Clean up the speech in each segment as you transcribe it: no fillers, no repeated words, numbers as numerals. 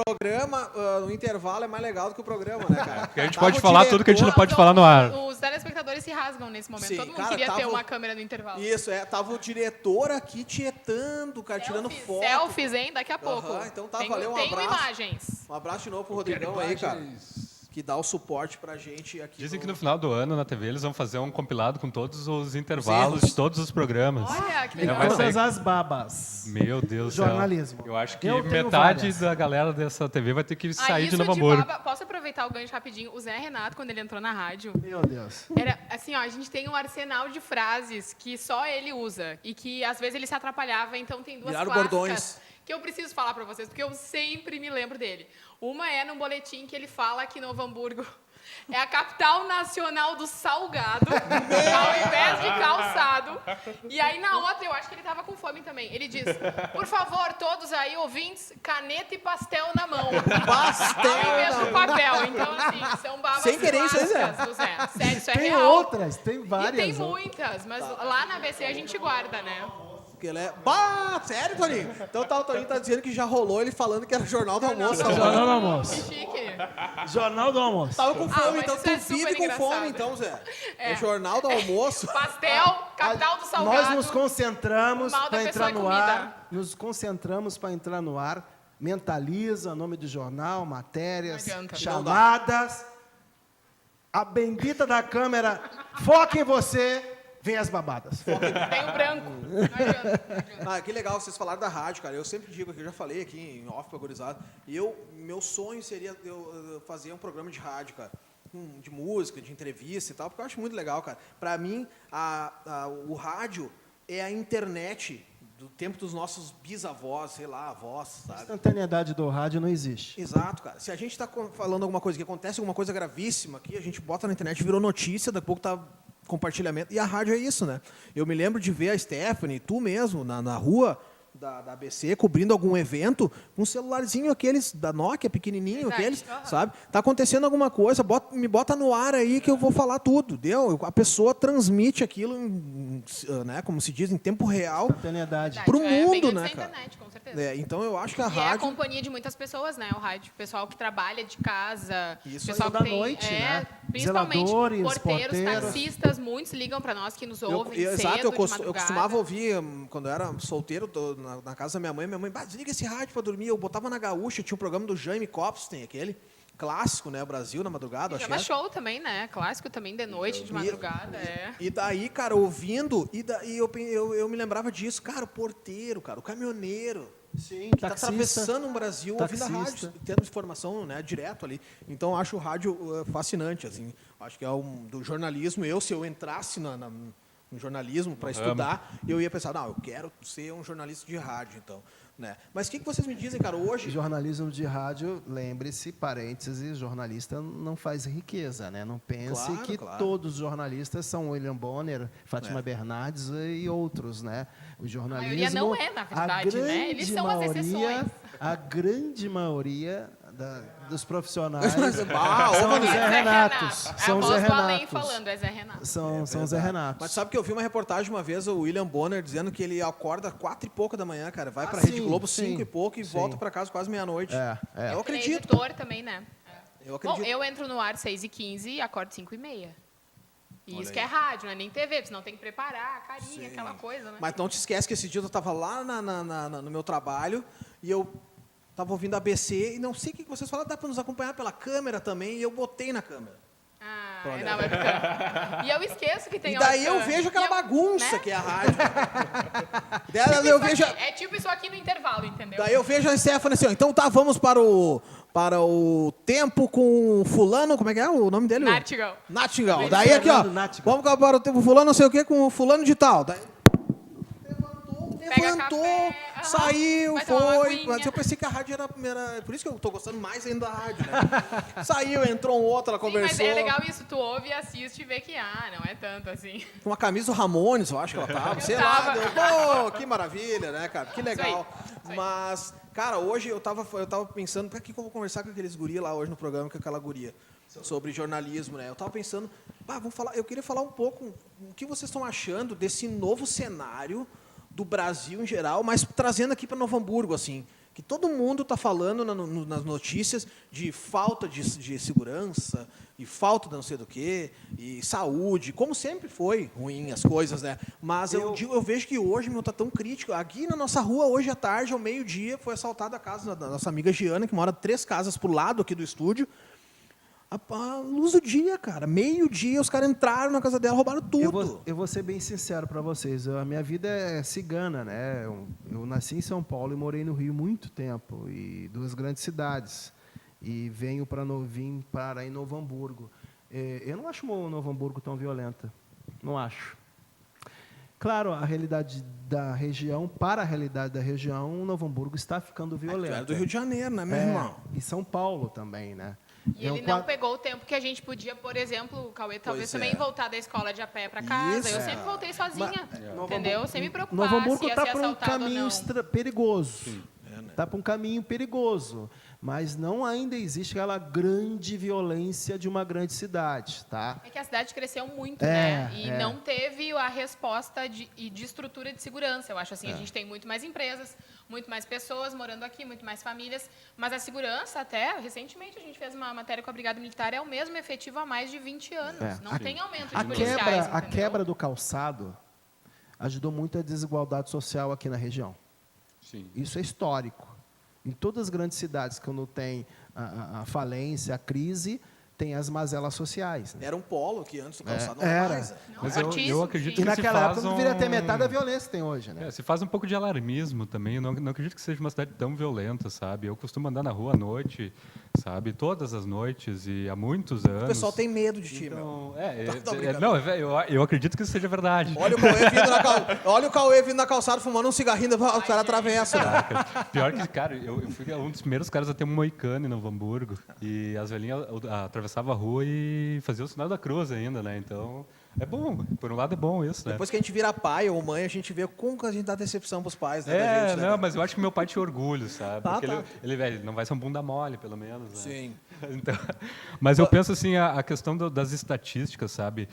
programa, no intervalo, é mais legal do que o programa, né, cara? Porque a gente pode falar tudo que a gente não pode falar no ar. Os telespectadores se rasgam nesse momento. Sim, Todo mundo cara, queria ter tava- uma câmera no intervalo. Isso, tava o diretor aqui tietando, cara, tirando foto. Selfies, hein? Daqui a pouco. Aham, então tá, Tenho- valeu, um tenho abraço. imagens. Um abraço de novo pro Rodrigão aí, cara, que dá o suporte pra gente aqui. Dizem que no final do ano, na TV, eles vão fazer um compilado com todos os intervalos erros. de todos os programas. Olha, que Já legal. vai sair. Todas as babas. Meu Deus do céu. Jornalismo. Eu acho que Eu tenho metade várias. da galera dessa TV vai ter que sair de isso Novo Hamburgo. baba, posso aproveitar o gancho rapidinho? O Zé Renato, quando ele entrou na rádio, Meu Deus. era assim, ó, a gente tem um arsenal de frases que só ele usa e que às vezes ele se atrapalhava, então tem duas Viraram clássicas bordões. que eu preciso falar pra vocês, porque eu sempre me lembro dele. Uma é num boletim que ele fala que Novo Hamburgo é a capital nacional do salgado, ao invés de calçado. E aí, na outra, eu acho que ele tava com fome também. Ele diz, por favor, todos aí, ouvintes, caneta e pastel na mão. Pastel Ao invés na do mão. papel. Então, assim, são babas Sem querer isso aí, Zé. clássicas do Zé. Sério, isso é Tem real. outras, tem E várias. tem ó. muitas, mas lá na ABC a gente guarda, né? Que ele é... Bah, sério, Toninho? Então tá, o Toninho tá dizendo que já rolou ele falando que era Jornal do Almoço. Jornal do Que Almoço. chique. Jornal do Almoço. Tava com fome, mas então isso é tu vive super com engraçado. fome, então, Zé. É Jornal do Almoço. Pastel, capital do salgado. Nós nos concentramos O mal da para pessoa entrar é no comida. ar. Nos concentramos para entrar no ar. Mentaliza, nome de jornal, matérias, Não adianta. chamadas. A bendita da câmera foca em você, vem as babadas. Tem o branco. Não adianta, não adianta. Ah, que legal vocês falaram da rádio, cara. Eu sempre digo aqui, eu já falei aqui em off pra gurizada. Meu sonho seria eu fazer um programa de rádio, cara. De música, de entrevista e tal, porque eu acho muito legal, cara. Pra mim, o rádio é a internet do tempo dos nossos bisavós, sei lá, avós, A sabe? instantaneidade do rádio não existe. Exato, cara. Se a gente está falando alguma coisa, que acontece alguma coisa gravíssima aqui, a gente bota na internet, virou notícia, daqui a pouco tá compartilhamento. E a rádio é isso, né? Eu me lembro de ver a Stephanie, tu mesmo, na rua da ABC, cobrindo algum evento, com um celularzinho aqueles da Nokia, pequenininho, Verdade. aqueles, Aham. sabe? Tá acontecendo alguma coisa, me bota no ar aí que eu vou falar tudo, deu? A pessoa transmite aquilo, né, como se diz, em tempo real. Instantaneidade. Verdade, Pro bem mundo, antes né, da cara? internet, com certeza. É, então eu acho que a E é a rádio... companhia de muitas pessoas, né? O rádio. Pessoal que trabalha de casa. Isso pessoal aí. que Da tem, noite, né? Principalmente Zeladores, porteiros, porteiros. taxistas, muitos ligam para nós que nos ouvem cedo, Exato, de eu madrugada. costumava ouvir, quando eu era solteiro, na casa da minha mãe, desliga esse rádio para dormir. Eu botava na Gaúcha, tinha um programa do Jaime Copstein, aquele clássico, né, Brasil na madrugada. Chama show também, né? Clássico também, de noite, de madrugada. E daí, cara, ouvindo, eu me lembrava disso, cara, o porteiro, cara, o caminhoneiro, Sim, que está atravessando um Brasil ouvindo a rádio, tendo informação, né, direto ali. Então, eu acho o rádio fascinante, assim. Acho que é do jornalismo. Se eu entrasse no jornalismo para estudar, eu ia pensar, não, eu quero ser um jornalista de rádio, então. Né? Mas o que vocês me dizem, cara, hoje... Jornalismo de rádio, lembre-se, parênteses, jornalista não faz riqueza, né? Não pense Claro, que claro. todos os jornalistas são William Bonner, Fátima Bernardes e outros, né? O jornalismo... maioria não é, na verdade, né? Eles são as exceções. A grande maioria dos profissionais Ah, são os ô, Zé Renatos. É a São os voz Zé do além Renatos. falando, é Zé Renato. São os Zé Renatos. Mas sabe que eu vi uma reportagem uma vez, o William Bonner, dizendo que ele acorda 4 e pouco da manhã, cara. Vai pra Rede sim, Globo sim, 5 e pouco e sim. volta pra casa quase meia-noite. É. Eu Ele é acredito. editor também, né? Eu acredito. Bom, eu entro no ar 6h15 e acordo 5h30. E Olha isso aí. que é rádio, não é nem TV, porque senão tem que preparar a carinha, Sim. aquela coisa, né? Mas não te esquece que esse dia eu estava lá no meu trabalho e eu estava ouvindo a ABC e não sei o que vocês falaram, dá para nos acompanhar pela câmera também, e eu botei na câmera. Ah, Pronto. é na webcam. E eu esqueço que tem E daí eu webcam. vejo aquela E eu- bagunça né? que é a rádio. Daí Tipo eu isso vejo, aqui, é tipo isso aqui no intervalo, entendeu? daí eu vejo a Stephanie assim, ó, então tá, vamos para o tempo com fulano, como é que é o nome dele? Nartigal. Natingal. Daí aqui, ó, Fernando Nartigal. vamos para o tempo fulano, não sei o que, com o fulano de tal. Daí, Pega levantou, café, aham, saiu, vai tomar uma foi. aguinha. Mas eu pensei que a rádio era... Por isso que eu tô gostando mais ainda da rádio, né? Saiu, entrou um outro, ela Sim, conversou. mas é legal isso, tu ouve e assiste e vê que, não é tanto assim. Com uma camisa do Ramones, eu acho que ela tava. Sei lá, tava. pô, que maravilha, né, cara? Que legal. Isso aí. Mas, cara, hoje eu tava pensando, pra que eu vou conversar com aqueles guri lá hoje no programa, com aquela guria, sobre jornalismo, né? Eu tava pensando, eu queria falar um pouco o que vocês estão achando desse novo cenário do Brasil em geral, mas trazendo aqui para Novo Hamburgo, assim. que todo mundo está falando nas notícias de falta de segurança, e falta de não sei do quê, e saúde, como sempre foi ruim as coisas, né? Mas eu vejo que hoje, meu, tá tão crítico. Aqui na nossa rua, hoje à tarde, ao meio-dia, foi assaltada a casa da nossa amiga Giana, que mora 3 casas pro lado aqui do estúdio. A luz do dia, cara. Meio-dia, os caras entraram na casa dela, roubaram tudo. Eu vou ser bem sincero para vocês. A minha vida é cigana, né? Eu nasci em São Paulo e morei no Rio muito tempo, e 2 grandes cidades. E vim para em Novo Hamburgo. Eu não acho Novo Hamburgo tão violenta. Não acho. Claro, a realidade da região, para a realidade da região, Novo Hamburgo está ficando violenta. É do Rio de Janeiro, né, meu irmão? E São Paulo também, né? E ele não pegou o tempo que a gente podia, por exemplo, o Cauê talvez também voltar da escola de a pé para casa. Isso. Eu sempre voltei sozinha, entendeu? Sem me preocupar Novo Hamburgo se ia está ser para um assaltado ou caminho não. perigoso. Está para um caminho perigoso. Mas não ainda existe aquela grande violência de uma grande cidade, tá? É que a cidade cresceu muito, né? E não teve a resposta de estrutura de segurança. Eu acho assim, a gente tem muito mais empresas, muito mais pessoas morando aqui, muito mais famílias. Mas a segurança, até, recentemente a gente fez uma matéria com a Brigada Militar, é o mesmo efetivo há mais de 20 anos. Não tem aumento de policiais, A quebra do calçado ajudou muito a desigualdade social aqui na região. Sim. Isso é histórico. Em todas as grandes cidades, quando tem a falência, a crise, tem as mazelas sociais. Né? Era um polo que antes do calçado não era. era mais. Mas Fortíssimo, eu acredito sim. E que se naquela faz época não deveria ter metade da violência que tem hoje. Né? Se faz um pouco de alarmismo também. Eu não acredito que seja uma cidade tão violenta, sabe? Eu costumo andar na rua à noite, sabe? Todas as noites e há muitos anos. O pessoal tem medo de ti, meu. Não, eu acredito que isso seja verdade. Olha o Cauê vindo na calçada fumando um cigarrinho, o cara atravessa. Né? Pior que, cara, eu fui um dos primeiros caras a ter um moicano em Novo Hamburgo. E as velhinhas atravessavam a rua e faziam o sinal da cruz ainda, né? Então, é bom. Por um lado é bom isso, né? Depois que a gente vira pai ou mãe, a gente vê como que a gente dá decepção pros pais, né? Da gente, né? Não, mas eu acho que meu pai tinha orgulho, sabe? Porque tá. ele não vai ser um bunda mole, pelo menos, né? Sim. Então, mas eu penso assim, a questão das estatísticas, sabe?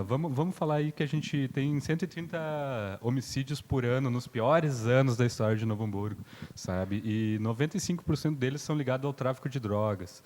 Vamos falar aí que a gente tem 130 homicídios por ano nos piores anos da história de Novo Hamburgo, sabe? E 95% deles são ligados ao tráfico de drogas,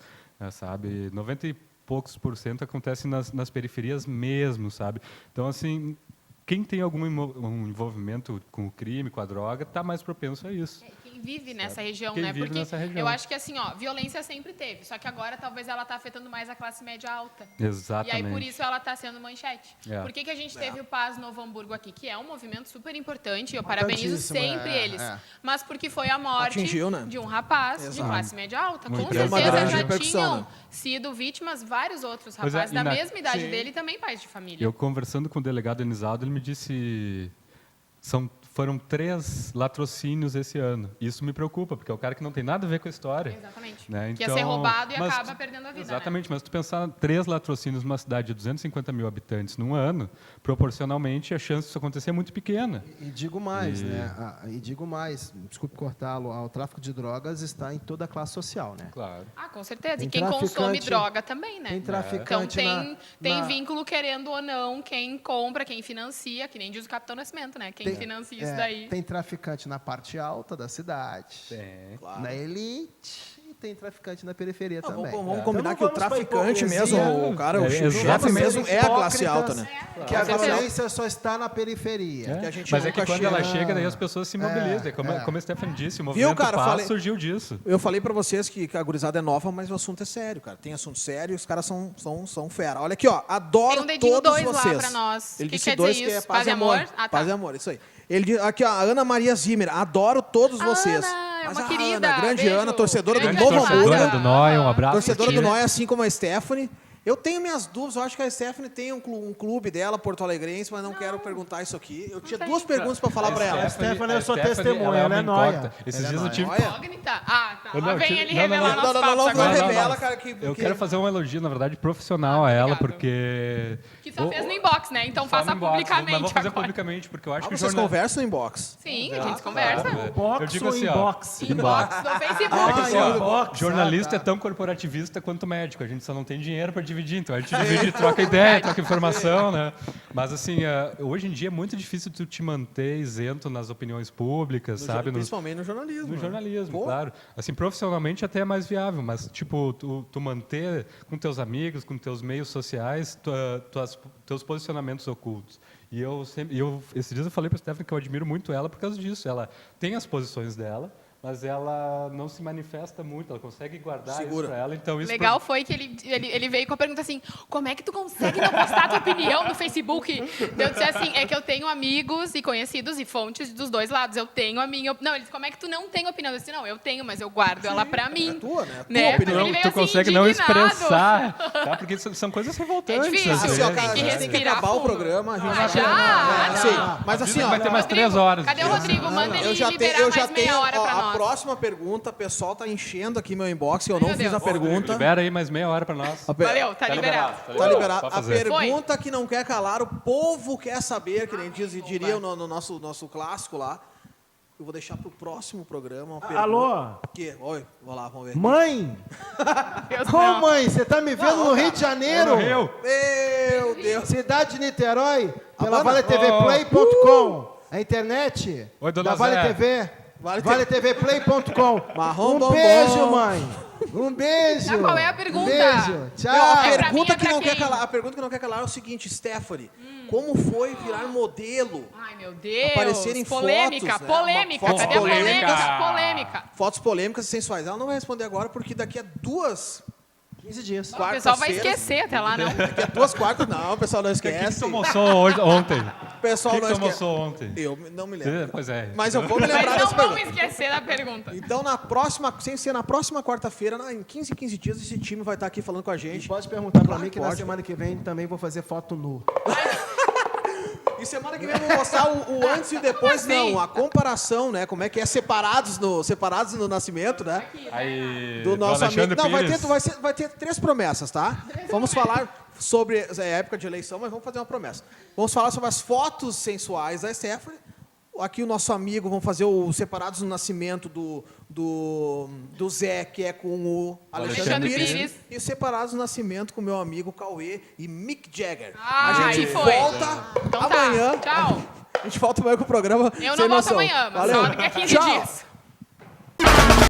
sabe? 90 e poucos por cento acontece nas periferias mesmo, sabe? Então, assim, quem tem algum envolvimento com o crime, com a droga, está mais propenso a isso. Quem vive nessa região, Quem né? vive Porque nessa região. eu acho que assim, ó, violência sempre teve, só que agora talvez ela está afetando mais a classe média alta. Exatamente. E aí por isso ela está sendo manchete. É. Por que a gente teve o Paz Novo Hamburgo aqui, que é um movimento super importante, e eu parabenizo sempre eles. Mas porque foi a morte Atingiu, né? de um rapaz de Exato. classe média alta. Muito Com grande. Uma certeza grande já repercussão, tinham né? sido vítimas vários outros Pois é, rapazes da e mesma idade Sim. dele, também pais de família. Eu conversando com o delegado Enisaldo, ele me disse foram 3 latrocínios esse ano. Isso me preocupa, porque é o cara que não tem nada a ver com a história. Exatamente. Né? Que ia ser roubado e mas acaba perdendo a vida. Exatamente, mas se tu pensar 3 latrocínios numa cidade de 250 mil habitantes num ano, proporcionalmente a chance disso acontecer é muito pequena. E digo mais, né? E digo mais, desculpe cortá-lo, o tráfico de drogas está em toda a classe social, né? Claro. Ah, com certeza. Tem E quem consome traficante- droga também, né? Tem Então traficante tem vínculo, querendo ou não, quem compra, quem financia, que nem diz o Capitão Nascimento, né? Quem financia isso daí. Tem traficante na parte alta da cidade, Tem. na elite, e tem traficante na periferia Não, também. vamos Então combinar não que o vamos pra traficante hipocrisia, mesmo, o cara, o chefe exatamente. mesmo é a classe alta, né? Que a Com certeza. violência só está na periferia. Que a gente Mas é que nunca quando ela chega. chega, daí as pessoas se mobilizam. Como a Stephanie disse, o movimento cara? Paz Falei- surgiu disso. Eu falei pra vocês que a gurizada é nova, mas o assunto é sério, cara. Tem assunto sério e os caras são fera. Olha aqui, ó. Adoro Tem um dedinho todos 2 vocês. lá pra nós. Ele Que disse quer 2 dizer que é isso? paz e amor. Ah, tá. Paz e amor, isso aí. Ele diz, aqui, ó, a Ana Maria Zimmer. Adoro todos A vocês. Ana, é Mas uma a querida. Ana, grande Beijo. Ana, torcedora Grande do Novo animada. Hamburgo. Torcedora do Noia, um abraço. Torcedora do Mentira. Noia, assim como a Stephanie. Eu tenho minhas dúvidas, eu acho que a Stephanie tem um clube dela, Porto Alegrense, mas não quero perguntar isso aqui. Eu tinha tem. 2 perguntas pra falar pra ela. Stephanie, eu sou Stephanie, testemunha, ela é uma nóia. incógnita. Esses Ela é dias eu nóia. tive... Olha. Incógnita? Ah, tá. Eu Lá não, vem tive- ele não, revelar não, nosso não, papo não agora. revela, cara, que... Eu quero fazer um elogio, na verdade, profissional a ela, obrigado. porque... Que só fez no inbox, né? Então Só faça no inbox, publicamente Mas vou fazer agora. publicamente, porque eu acho que o vocês jornal... conversam em box? Sim, a gente conversa. Box Eu digo ou assim, ó, inbox? Inbox do Facebook. Assim, ó, inbox, jornalista tá. é tão corporativista quanto médico. A gente só não tem dinheiro para dividir, então a gente divide, troca ideia, troca informação, né? Mas assim, hoje em dia é muito difícil tu te manter isento nas opiniões públicas, sabe? Principalmente no jornalismo. No né? jornalismo, Pô. claro. Assim, profissionalmente até é mais viável, mas tipo, tu manter com teus amigos, com teus meios sociais, teus posicionamentos ocultos. E esses dias eu falei para a Stephanie que eu admiro muito ela por causa disso. Ela tem as posições dela, mas ela não se manifesta muito, ela consegue guardar isso para ela. Então isso Legal foi que ele veio com a pergunta assim, como é que tu consegue não postar a tua opinião no Facebook? Eu disse assim, é que eu tenho amigos e conhecidos e fontes dos dois lados. Eu tenho a minha... Não, ele disse, como é que tu não tem opinião? Eu disse, não, eu tenho, mas eu guardo ela pra mim. É tua, né? Né? Tua opinião. Ele veio tu assim, consegue não indignado. expressar, tá? Porque são coisas revoltantes. É difícil. às Assim, ó, vezes, cara, a Tem que gente tem que respirar acabar o fundo. programa. A gente Ah, já? Sim, mas assim, ó, vai ter mais Rodrigo, 3 horas. Cadê o Rodrigo? Manda ele eu já liberar tenho, mais meia hora ó, pra a nós. próxima pergunta, o pessoal tá enchendo aqui meu inbox, eu não Meu fiz Deus. a pergunta. Libera aí mais meia hora para nós. Valeu, tá liberado. Tá liberado. Pode A fazer. pergunta que não quer calar, o povo quer saber, que nem diria no nosso clássico lá. Eu vou deixar pro próximo programa uma pergunta. Alô? O quê? Oi, vamos lá, vamos ver. Mãe? Deus Ô, não. mãe, você tá me vendo no Rio de Janeiro? Morreu. Meu Deus. Cidade de Niterói, pela banda? valetvplay.com. A internet Oi, dona da Vale Zé. TV. Vale valetvplay.com. Marrom Um bombom. beijo, mãe. Um beijo. Tá, qual é a pergunta? Um beijo. Não, Tchau. a É pra mim, pergunta é que pra não quer quem? calar, a pergunta que não quer calar é o seguinte, Stephanie, como foi virar modelo? Ai, meu Deus. Aparecer em polêmica, fotos, né? polêmica. Fotos Cadê a polêmicas. polêmica? Polêmica. Fotos polêmicas e sensuais. Ela não vai responder agora porque daqui a 15 dias. O pessoal vai quartas-feiras- esquecer até lá, não. Daqui a 2 quartas, não, o pessoal não O que esquece. tu almoçou ontem? O pessoal O que não tu esquece. almoçou ontem? Eu não me lembro. Pois é. Mas eu vou me Mas lembrar não dessa vamos pergunta. esquecer da pergunta. Então, na próxima, sem ser na próxima quarta-feira, em 15 dias, esse time vai estar aqui falando com a E gente. pode perguntar pra Claro mim que que na pode. semana que vem também vou fazer foto nu. E semana que vem eu vou mostrar o antes e depois, Como assim? não, a comparação, né? Como é que é separados no nascimento, né? Aí, Do nosso amigo. Alexandre Não, Pires. vai ter 3 promessas, tá? Vamos falar sobre a época de eleição, mas vamos fazer uma promessa. Vamos falar sobre as fotos sensuais da Stephanie. Aqui o nosso amigo, vamos fazer o separados no nascimento do Zé, que é com o Alexandre Alexandre Pires. Pires. E separados no nascimento com o meu amigo Cauê e Mick Jagger. Ah, a gente aí foi. volta Então amanhã. tá, tchau. A gente volta amanhã com o programa. Eu Sem não volto noção. amanhã, mas Valeu. só daqui a 15 Tchau. dias.